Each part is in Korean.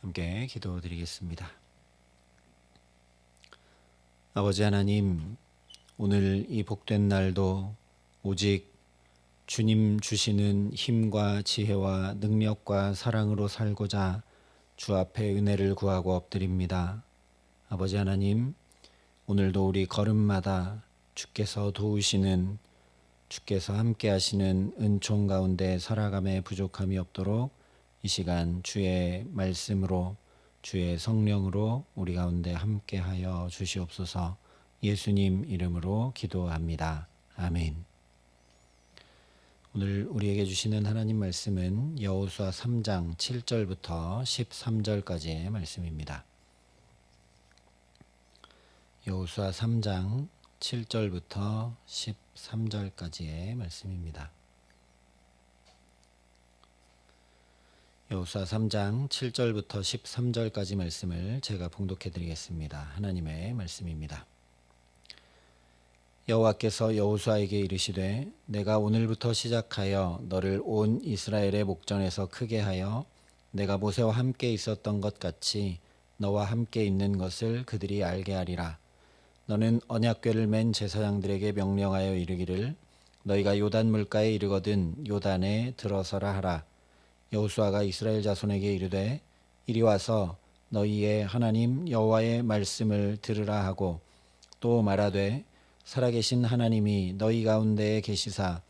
함께 기도드리겠습니다. 아버지 하나님, 오늘 이 복된 날도 오직 주님 주시는 힘과 지혜와 능력과 사랑으로 살고자 주 앞에 은혜를 구하고 엎드립니다. 아버지 하나님, 오늘도 우리 걸음마다 주께서 도우시는, 주께서 함께 하시는 은총 가운데 살아감에 부족함이 없도록 이 시간 주의 말씀으로, 주의 성령으로 우리 가운데 함께하여 주시옵소서. 예수님 이름으로 기도합니다. 아멘. 오늘 우리에게 주시는 하나님 말씀은 여호수아 3장 7절부터 13절까지의 말씀입니다. 여호수아 3장 7절부터 13절까지의 말씀입니다. 여호수아 3장 7절부터 13절까지 말씀을 제가 봉독해 드리겠습니다. 하나님의 말씀입니다. 여호와께서 여호수아에게 이르시되 내가 오늘부터 시작하여 너를 온 이스라엘의 목전에서 크게 하여 내가 모세와 함께 있었던 것 같이 너와 함께 있는 것을 그들이 알게 하리라. 너는 언약궤를 맨 제사장들에게 명령하여 이르기를 너희가 요단 물가에 이르거든 요단에 들어서라 하라. 여호수아가 이스라엘 자손에게 이르되 이리 와서 너희의 하나님 여호와의 말씀을 들으라 하고 또 말하되 살아계신 하나님이 너희 가운데에 계시사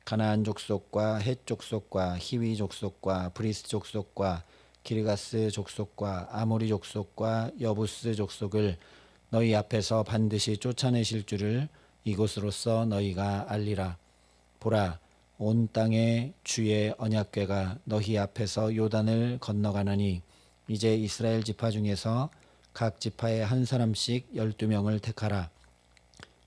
가나안 족속과 헷 족속과 히위 족속과 브리스 족속과 기르가스 족속과 아모리 족속과 여부스 족속을 너희 앞에서 반드시 쫓아내실 줄을 이곳으로서 너희가 알리라. 보라, 온 땅에 주의 언약궤가 너희 앞에서 요단을 건너가나니 이제 이스라엘 지파 중에서 각 지파에 한 사람씩 12명을 택하라.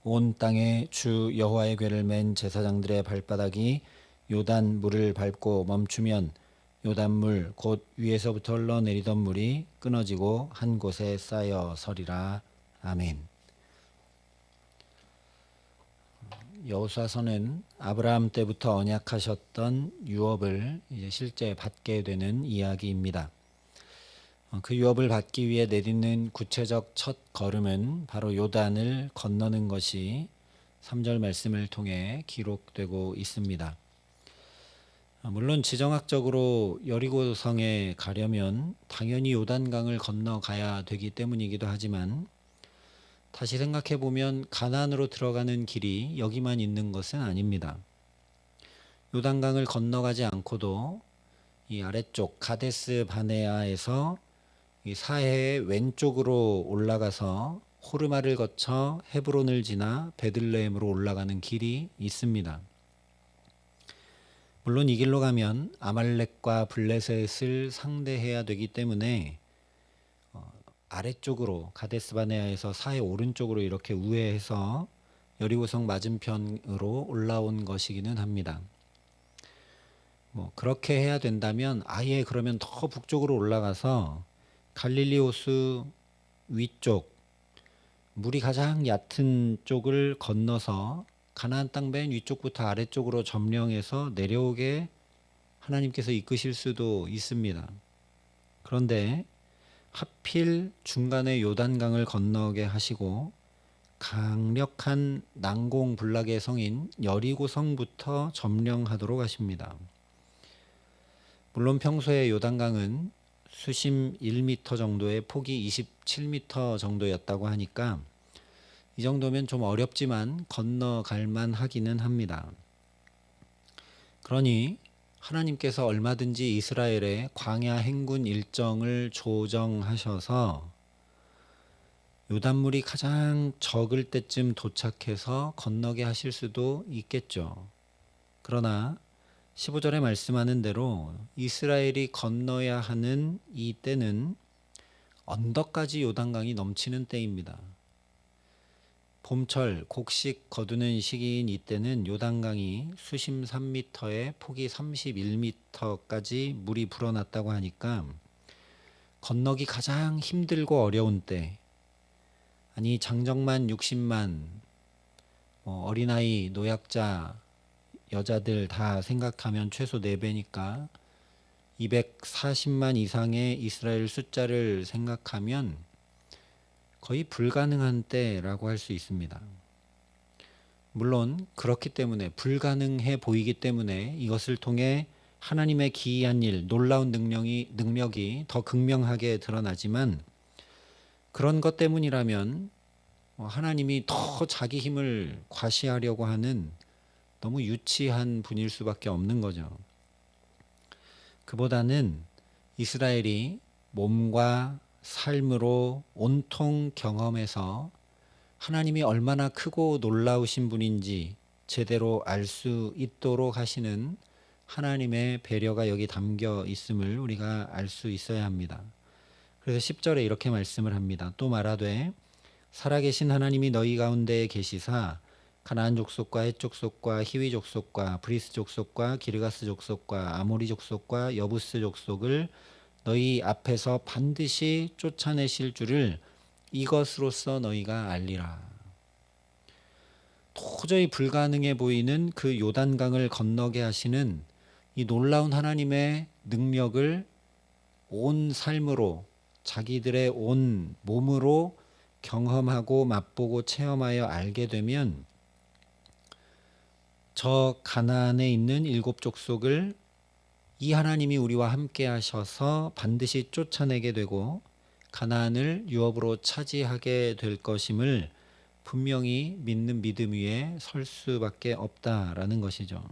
온 땅에 주 여호와의 궤를 맨 제사장들의 발바닥이 요단 물을 밟고 멈추면 요단물 곧 위에서부터 흘러내리던 물이 끊어지고 한 곳에 쌓여 서리라. 아멘. 여호수아서는 아브라함 때부터 언약하셨던 유업을 이제 실제 받게 되는 이야기입니다. 그 유업을 받기 위해 내딛는 구체적 첫 걸음은 바로 요단을 건너는 것이 3절 말씀을 통해 기록되고 있습니다. 물론 지정학적으로 여리고성에 가려면 당연히 요단강을 건너가야 되기 때문이기도 하지만 다시 생각해 보면 가나안으로 들어가는 길이 여기만 있는 것은 아닙니다. 요단강을 건너가지 않고도 이 아래쪽 가데스 바네아에서 이 사해의 왼쪽으로 올라가서 호르마를 거쳐 헤브론을 지나 베들레헴으로 올라가는 길이 있습니다. 물론 이 길로 가면 아말렉과 블레셋을 상대해야 되기 때문에 아래쪽으로 가데스바네아에서 사해 오른쪽으로 이렇게 우회해서 여리고성 맞은편으로 올라온 것이기는 합니다. 그렇게 해야 된다면 아예 그러면 더 북쪽으로 올라가서 갈릴리 호수 위쪽 물이 가장 얕은 쪽을 건너서 가나안 땅 맨 위쪽부터 아래쪽으로 점령해서 내려오게 하나님께서 이끄실 수도 있습니다. 그런데 하필 중간에 요단강을 건너게 하시고 강력한 난공불락의 성인 여리고성부터 점령하도록 하십니다. 물론 평소에 요단강은 수심 1m 정도의 폭이 27m 정도였다고 하니까 이 정도면 좀 어렵지만 건너갈 만하기는 합니다. 그러니 하나님께서 얼마든지 이스라엘의 광야 행군 일정을 조정하셔서 요단물이 가장 적을 때쯤 도착해서 건너게 하실 수도 있겠죠. 그러나 15절에 말씀하는 대로 이스라엘이 건너야 하는 이 때는 언덕까지 요단강이 넘치는 때입니다. 봄철 곡식 거두는 시기인 이때는 요단강이 수심 3m에 폭이 31m까지 물이 불어났다고 하니까 건너기 가장 힘들고 어려운 때, 아니 장정만 60만, 어린아이, 노약자, 여자들 다 생각하면 최소 4배니까 240만 이상의 이스라엘 숫자를 생각하면 거의 불가능한 때라고 할 수 있습니다. 물론 그렇기 때문에 불가능해 보이기 때문에 이것을 통해 하나님의 기이한 일, 놀라운 능력이 더 극명하게 드러나지만 그런 것 때문이라면 하나님이 더 자기 힘을 과시하려고 하는 너무 유치한 분일 수밖에 없는 거죠. 그보다는 이스라엘이 몸과 삶으로 온통 경험해서 하나님이 얼마나 크고 놀라우신 분인지 제대로 알 수 있도록 하시는 하나님의 배려가 여기 담겨 있음을 우리가 알 수 있어야 합니다. 그래서 10절에 이렇게 말씀을 합니다. 또 말하되 살아계신 하나님이 너희 가운데에 계시사 가나안 족속과 헷 족속과 히위 족속과 브리스 족속과 기르가스 족속과 아모리 족속과 여부스 족속을 너희 앞에서 반드시 쫓아내실 줄을 이것으로써 너희가 알리라. 도저히 불가능해 보이는 그 요단강을 건너게 하시는 이 놀라운 하나님의 능력을 온 삶으로 자기들의 온 몸으로 경험하고 맛보고 체험하여 알게 되면 저 가나안에 있는 7족속을 이 하나님이 우리와 함께 하셔서 반드시 쫓아내게 되고 가나안을 유업으로 차지하게 될 것임을 분명히 믿는 믿음 위에 설 수밖에 없다라는 것이죠.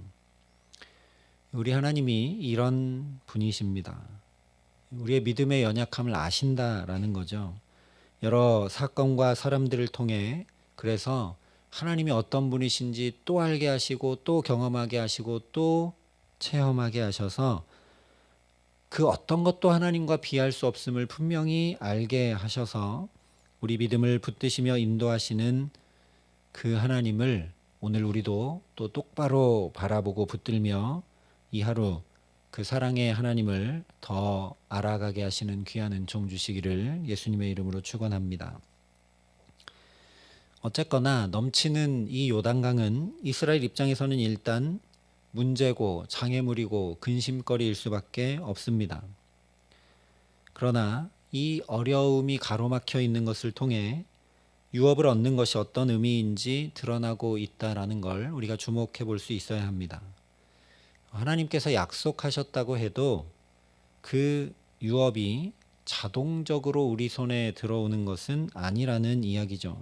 우리 하나님이 이런 분이십니다. 우리의 믿음의 연약함을 아신다라는 거죠. 여러 사건과 사람들을 통해 그래서 하나님이 어떤 분이신지 또 알게 하시고 또 경험하게 하시고 또 체험하게 하셔서 그 어떤 것도 하나님과 비할 수 없음을 분명히 알게 하셔서 우리 믿음을 붙드시며 인도하시는 그 하나님을 오늘 우리도 또 똑바로 바라보고 붙들며 이 하루 그 사랑의 하나님을 더 알아가게 하시는 귀한 은총 주시기를 예수님의 이름으로 축원합니다. 어쨌거나 넘치는 이 요단강은 이스라엘 입장에서는 일단 문제고 장애물이고 근심거리일 수밖에 없습니다. 그러나 이 어려움이 가로막혀 있는 것을 통해 유업을 얻는 것이 어떤 의미인지 드러나고 있다라는 걸 우리가 주목해 볼 수 있어야 합니다. 하나님께서 약속하셨다고 해도 그 유업이 자동적으로 우리 손에 들어오는 것은 아니라는 이야기죠.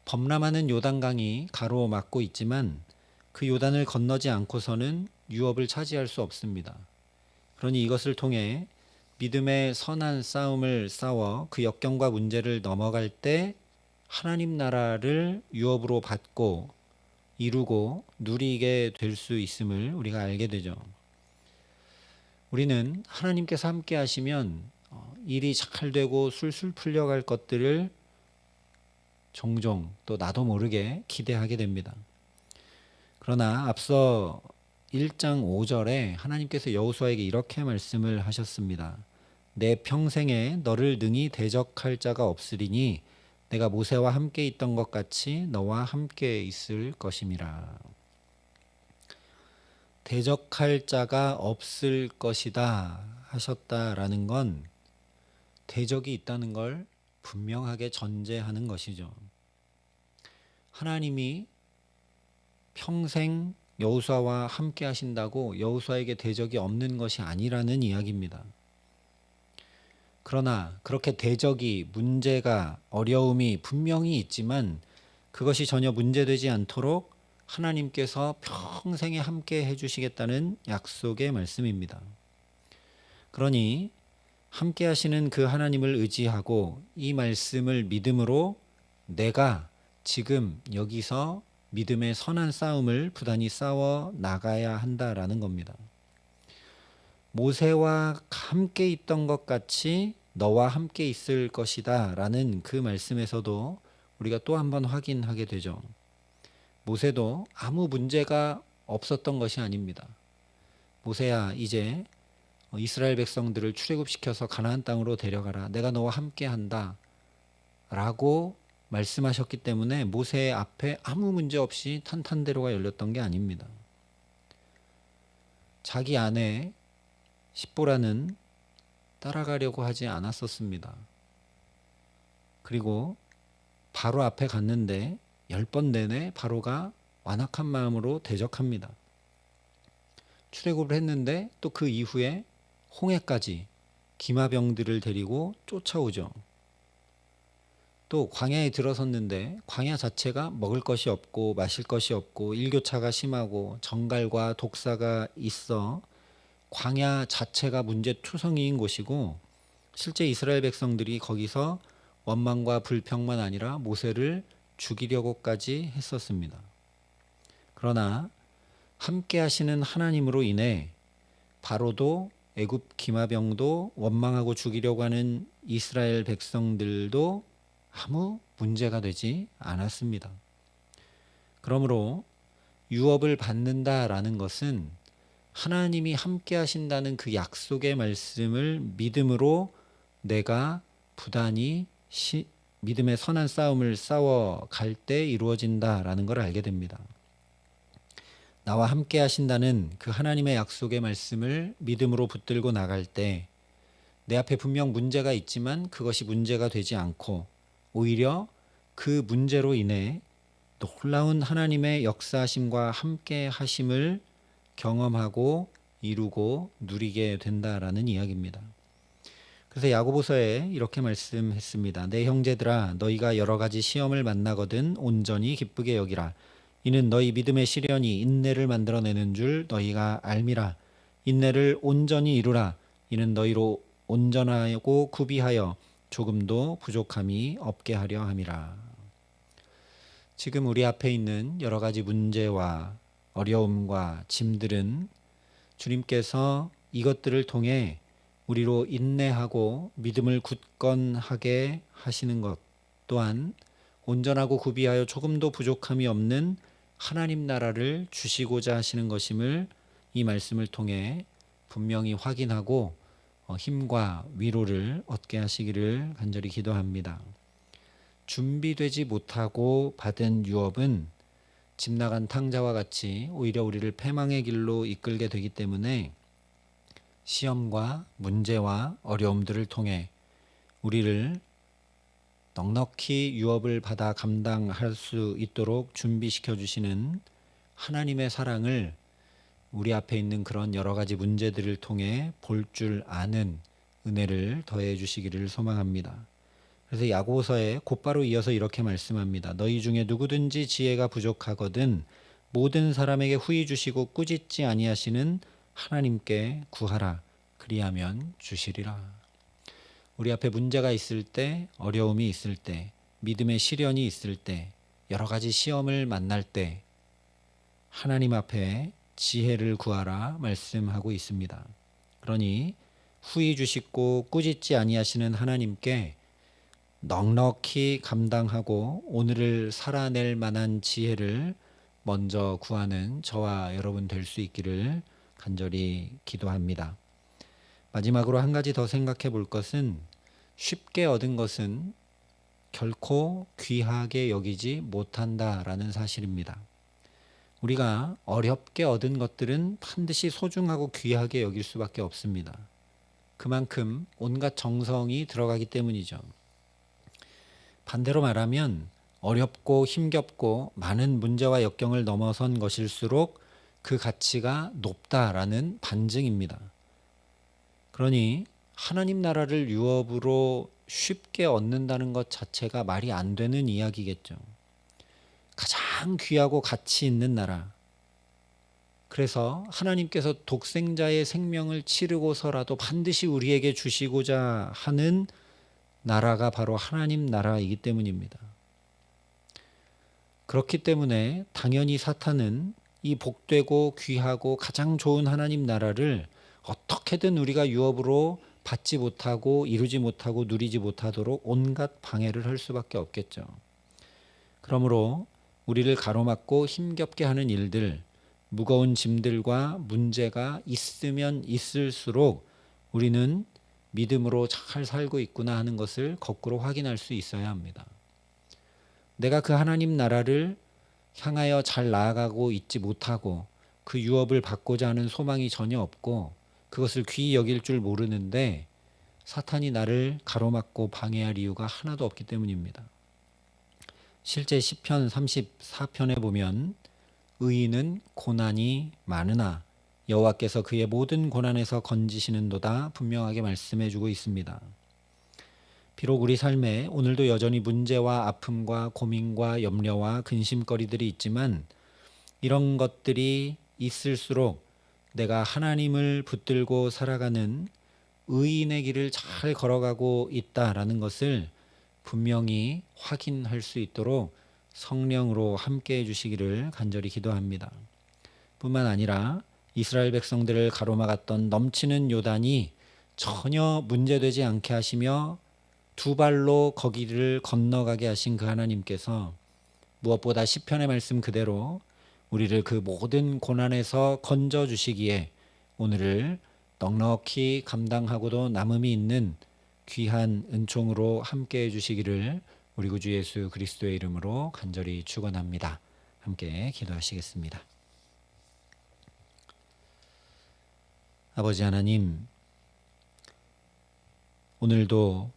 범람하는 요단강이 가로막고 있지만 그 요단을 건너지 않고서는 유업을 차지할 수 없습니다. 그러니 이것을 통해 믿음의 선한 싸움을 싸워 그 역경과 문제를 넘어갈 때 하나님 나라를 유업으로 받고 이루고 누리게 될 수 있음을 우리가 알게 되죠. 우리는 하나님께서 함께 하시면 일이 잘 되고 술술 풀려갈 것들을 종종 또 나도 모르게 기대하게 됩니다. 그러나 앞서 1장 5절에 하나님께서 여호수아에게 이렇게 말씀을 하셨습니다. 내 평생에 너를 능히 대적할 자가 없으리니 내가 모세와 함께 있던 것 같이 너와 함께 있을 것임이라. 대적할 자가 없을 것이다 하셨다라는 건 대적이 있다는 걸 분명하게 전제하는 것이죠. 하나님이 평생 여호수아와 함께 하신다고 여호수아에게 대적이 없는 것이 아니라는 이야기입니다. 그러나 그렇게 대적이, 문제가, 어려움이 분명히 있지만 그것이 전혀 문제되지 않도록 하나님께서 평생에 함께 해주시겠다는 약속의 말씀입니다. 그러니 함께 하시는 그 하나님을 의지하고 이 말씀을 믿음으로 내가 지금 여기서 믿음의 선한 싸움을 부단히 싸워 나가야 한다라는 겁니다. 모세와 함께 있던 것 같이 너와 함께 있을 것이다 라는 그 말씀에서도 우리가 또 한 번 확인하게 되죠. 모세도 아무 문제가 없었던 것이 아닙니다. 모세야, 이제 이스라엘 백성들을 출애굽시켜서 가나안 땅으로 데려가라. 내가 너와 함께 한다 라고 말씀하셨기 때문에 모세 앞에 아무 문제 없이 탄탄대로가 열렸던 게 아닙니다. 자기 안에 십보라는 따라가려고 하지 않았었습니다. 그리고 바로 앞에 갔는데 10번 내내 바로가 완악한 마음으로 대적합니다. 출애굽을 했는데 또 그 이후에 홍해까지 기마병들을 데리고 쫓아오죠. 또 광야에 들어섰는데 광야 자체가 먹을 것이 없고 마실 것이 없고 일교차가 심하고 정갈과 독사가 있어 광야 자체가 문제투성이인 곳이고, 실제 이스라엘 백성들이 거기서 원망과 불평만 아니라 모세를 죽이려고까지 했었습니다. 그러나 함께 하시는 하나님으로 인해 바로도 애굽 기마병도 원망하고 죽이려고 하는 이스라엘 백성들도 아무 문제가 되지 않았습니다. 그러므로 유업을 받는다라는 것은 하나님이 함께 하신다는 그 약속의 말씀을 믿음으로 내가 부단히 믿음의 선한 싸움을 싸워갈 때 이루어진다라는 걸 알게 됩니다. 나와 함께 하신다는 그 하나님의 약속의 말씀을 믿음으로 붙들고 나갈 때 내 앞에 분명 문제가 있지만 그것이 문제가 되지 않고 오히려 그 문제로 인해 놀라운 하나님의 역사하심과 함께 하심을 경험하고 이루고 누리게 된다라는 이야기입니다. 그래서 야고보서에 이렇게 말씀했습니다. 내 형제들아, 너희가 여러 가지 시험을 만나거든 온전히 기쁘게 여기라. 이는 너희 믿음의 시련이 인내를 만들어내는 줄 너희가 알미라. 인내를 온전히 이루라. 이는 너희로 온전하고 구비하여 조금도 부족함이 없게 하려 함이라. 지금 우리 앞에 있는 여러 가지 문제와 어려움과 짐들은 주님께서 이것들을 통해 우리로 인내하고 믿음을 굳건하게 하시는 것, 또한 온전하고 구비하여 조금도 부족함이 없는 하나님 나라를 주시고자 하시는 것임을 이 말씀을 통해 분명히 확인하고 힘과 위로를 얻게 하시기를 간절히 기도합니다. 준비되지 못하고 받은 유업은 집 나간 탕자와 같이 오히려 우리를 패망의 길로 이끌게 되기 때문에 시험과 문제와 어려움들을 통해 우리를 넉넉히 유업을 받아 감당할 수 있도록 준비시켜 주시는 하나님의 사랑을 우리 앞에 있는 그런 여러 가지 문제들을 통해 볼 줄 아는 은혜를 더해 주시기를 소망합니다. 그래서 야고보서에 곧바로 이어서 이렇게 말씀합니다. 너희 중에 누구든지 지혜가 부족하거든 모든 사람에게 후히 주시고 꾸짖지 아니하시는 하나님께 구하라. 그리하면 주시리라. 우리 앞에 문제가 있을 때, 어려움이 있을 때, 믿음의 시련이 있을 때, 여러 가지 시험을 만날 때 하나님 앞에 지혜를 구하라 말씀하고 있습니다. 그러니 후히 주시고 꾸짖지 아니하시는 하나님께 넉넉히 감당하고 오늘을 살아낼 만한 지혜를 먼저 구하는 저와 여러분 될 수 있기를 간절히 기도합니다. 마지막으로 한 가지 더 생각해 볼 것은 쉽게 얻은 것은 결코 귀하게 여기지 못한다라는 사실입니다. 우리가 어렵게 얻은 것들은 반드시 소중하고 귀하게 여길 수밖에 없습니다. 그만큼 온갖 정성이 들어가기 때문이죠. 반대로 말하면 어렵고 힘겹고 많은 문제와 역경을 넘어선 것일수록 그 가치가 높다라는 반증입니다. 그러니 하나님 나라를 유업으로 쉽게 얻는다는 것 자체가 말이 안 되는 이야기겠죠. 가장 귀하고 가치 있는 나라. 그래서 하나님께서 독생자의 생명을 치르고서라도 반드시 우리에게 주시고자 하는 나라가 바로 하나님 나라이기 때문입니다. 그렇기 때문에 당연히 사탄은 이 복되고 귀하고 가장 좋은 하나님 나라를 어떻게든 우리가 유업으로 받지 못하고 이루지 못하고 누리지 못하도록 온갖 방해를 할 수밖에 없겠죠. 그러므로 우리를 가로막고 힘겹게 하는 일들, 무거운 짐들과 문제가 있으면 있을수록 우리는 믿음으로 잘 살고 있구나 하는 것을 거꾸로 확인할 수 있어야 합니다. 내가 그 하나님 나라를 향하여 잘 나아가고 있지 못하고 그 유업을 받고자 하는 소망이 전혀 없고 그것을 귀히 여길 줄 모르는데 사탄이 나를 가로막고 방해할 이유가 하나도 없기 때문입니다. 실제 시편 34편에 보면 의인은 고난이 많으나 여호와께서 그의 모든 고난에서 건지시는도다 분명하게 말씀해주고 있습니다. 비록 우리 삶에 오늘도 여전히 문제와 아픔과 고민과 염려와 근심거리들이 있지만 이런 것들이 있을수록 내가 하나님을 붙들고 살아가는 의인의 길을 잘 걸어가고 있다라는 것을 분명히 확인할 수 있도록 성령으로 함께 해주시기를 간절히 기도합니다. 뿐만 아니라 이스라엘 백성들을 가로막았던 넘치는 요단이 전혀 문제되지 않게 하시며 두 발로 거기를 건너가게 하신 그 하나님께서 무엇보다 시편의 말씀 그대로 우리를 그 모든 고난에서 건져 주시기에 오늘을 넉넉히 감당하고도 남음이 있는 귀한 은총으로 함께 해주시기를 우리 구주 예수 그리스도의 이름으로 간절히 축원합니다. 함께 기도하시겠습니다. 아버지 하나님, 오늘도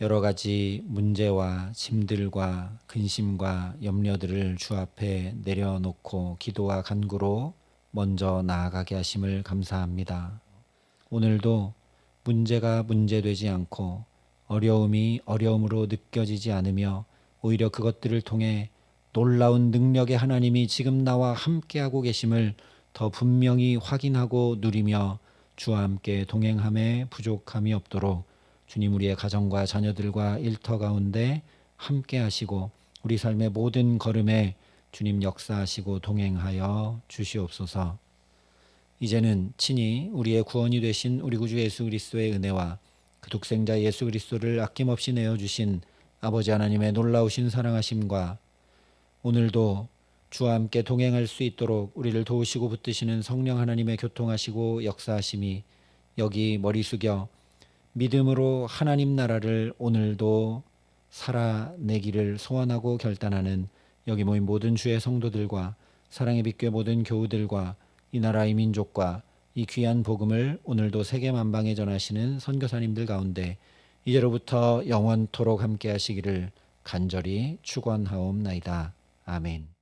여러 가지 문제와 짐들과 근심과 염려들을 주 앞에 내려놓고 기도와 간구로 먼저 나아가게 하심을 감사합니다. 오늘도 문제가 문제되지 않고 어려움이 어려움으로 느껴지지 않으며 오히려 그것들을 통해 놀라운 능력의 하나님이 지금 나와 함께하고 계심을 더 분명히 확인하고 누리며 주와 함께 동행함에 부족함이 없도록 주님 우리의 가정과 자녀들과 일터 가운데 함께 하시고 우리 삶의 모든 걸음에 주님 역사하시고 동행하여 주시옵소서. 이제는 친히 우리의 구원이 되신 우리 구주 예수 그리스도의 은혜와 그 독생자 예수 그리스도를 아낌없이 내어주신 아버지 하나님의 놀라우신 사랑하심과 오늘도 주와 함께 동행할 수 있도록 우리를 도우시고 붙드시는 성령 하나님의 교통하시고 역사하심이 여기 머리 숙여 믿음으로 하나님 나라를 오늘도 살아내기를 소원하고 결단하는 여기 모인 모든 주의 성도들과 사랑의 빛교회 모든 교우들과 이 나라의 민족과 이 귀한 복음을 오늘도 세계 만방에 전하시는 선교사님들 가운데 이제로부터 영원토록 함께 하시기를 간절히 축원하옵나이다. 아멘.